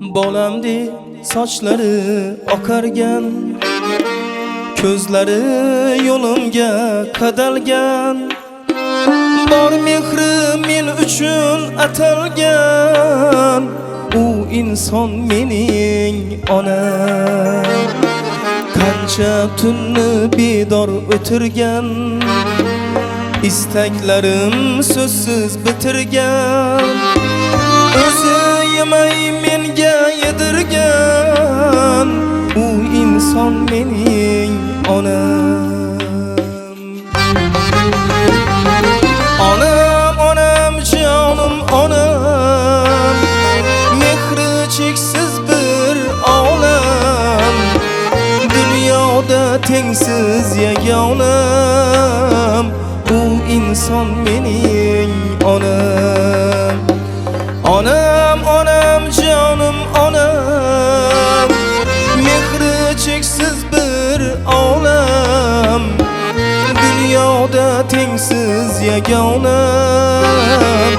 Bolamdi sochlari oqargan, ko'zlari yo'limga qadalgan. Bor mehri men uchun atalgan, u inson mening onam. Qancha tunni bedor o'tirgan, istaklarim so'zsiz bitirgan. O'zi yemay menga yedirgan, u inson mening onam. Onam, onam, jonim onam, mehri cheksiz bir olam. Dunyoda tengsiz yagonam, u inson mening onam. Onam, onam, jonim onam, mehri cheksiz bir olam. Dunyoda tengsiz yagonam,